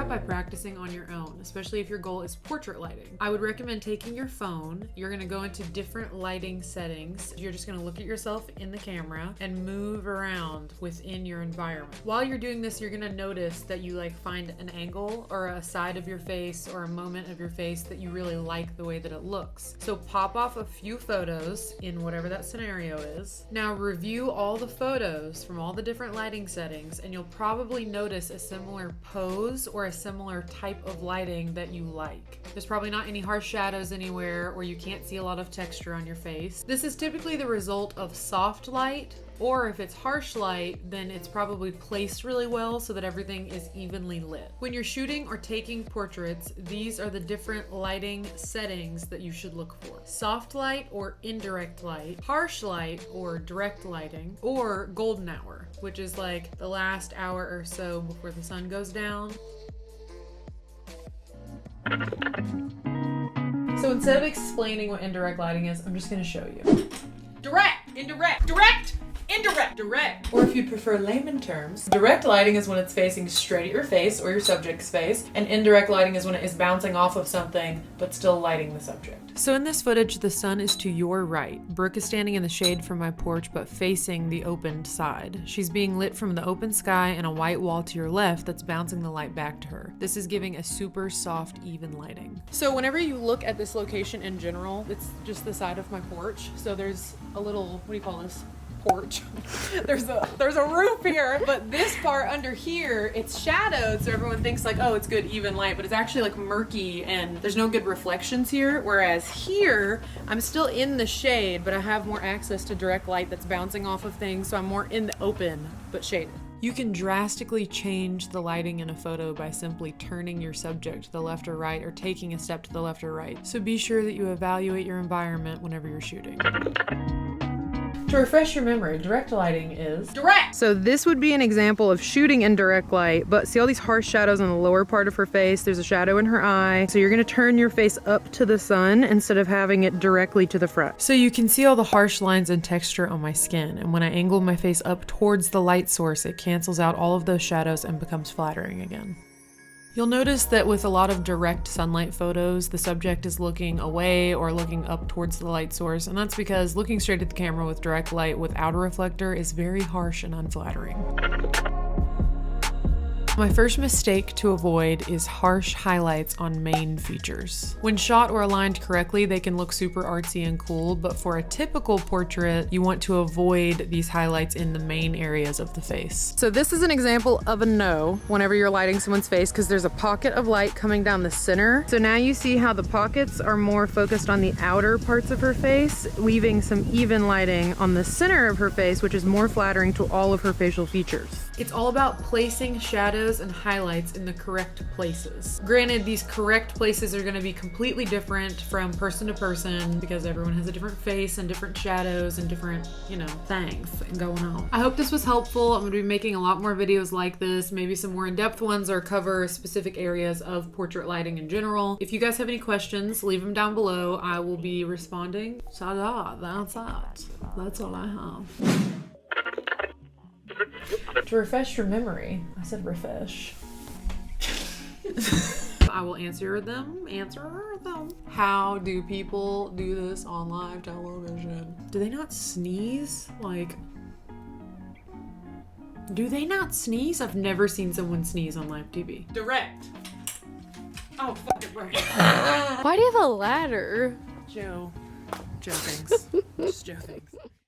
by practicing on your own, especially if your goal is portrait lighting. I would recommend taking your phone. You're gonna go into different lighting settings. You're just gonna look at yourself in the camera and move around within your environment. While you're doing this, you're gonna notice that you like find an angle or a side of your face or a moment of your face that you really like the way that it looks. So pop off a few photos in whatever that scenario is. Now review all the photos from all the different lighting settings, and you'll probably notice a similar pose or a similar type of lighting that you like. There's probably not any harsh shadows anywhere, or you can't see a lot of texture on your face. This is typically the result of soft light, or if it's harsh light, then it's probably placed really well so that everything is evenly lit. When you're shooting or taking portraits, these are the different lighting settings that you should look for. Soft light or indirect light, harsh light or direct lighting, or golden hour, which is like the last hour or so before the sun goes down. So instead of explaining what indirect lighting is, I'm just gonna show you. Direct, indirect, direct! Indirect, direct. Or if you prefer layman terms, direct lighting is when it's facing straight at your face or your subject's face, and indirect lighting is when it is bouncing off of something but still lighting the subject. So in this footage, the sun is to your right. Brooke is standing in the shade from my porch but facing the opened side. She's being lit from the open sky and a white wall to your left that's bouncing the light back to her. This is giving a super soft, even lighting. So whenever you look at this location in general, it's just the side of my porch. So there's a little, what do you call this? Porch. There's a roof here, but this part under here, it's shadowed, so everyone thinks like, oh, it's good even light, but it's actually like murky and there's no good reflections here. Whereas here, I'm still in the shade, but I have more access to direct light that's bouncing off of things, so I'm more in the open, but shaded. You can drastically change the lighting in a photo by simply turning your subject to the left or right, or taking a step to the left or right. So be sure that you evaluate your environment whenever you're shooting. To refresh your memory, direct lighting is direct. So this would be an example of shooting in direct light, but see all these harsh shadows on the lower part of her face? There's a shadow in her eye. So you're gonna turn your face up to the sun instead of having it directly to the front. So you can see all the harsh lines and texture on my skin, and when I angle my face up towards the light source, it cancels out all of those shadows and becomes flattering again. You'll notice that with a lot of direct sunlight photos, the subject is looking away or looking up towards the light source, and that's because looking straight at the camera with direct light without a reflector is very harsh and unflattering. My first mistake to avoid is harsh highlights on main features. When shot or aligned correctly, they can look super artsy and cool, but for a typical portrait, you want to avoid these highlights in the main areas of the face. So this is an example of a no whenever you're lighting someone's face, because there's a pocket of light coming down the center. So now you see how the pockets are more focused on the outer parts of her face, leaving some even lighting on the center of her face, which is more flattering to all of her facial features. It's all about placing shadows and highlights in the correct places. Granted, these correct places are gonna be completely different from person to person because everyone has a different face and different shadows and different, things going on. I hope this was helpful. I'm gonna be making a lot more videos like this, maybe some more in-depth ones or cover specific areas of portrait lighting in general. If you guys have any questions, leave them down below. I will be responding. Ta-da, that's that. That's all I have. To refresh your memory, I said refresh. I will answer them. How do people do this on live television? Do they not sneeze? Do they not sneeze? I've never seen someone sneeze on live TV. Direct. Oh, fuck it, right. Why do you have a ladder? Joe thinks. Just Joe thinks.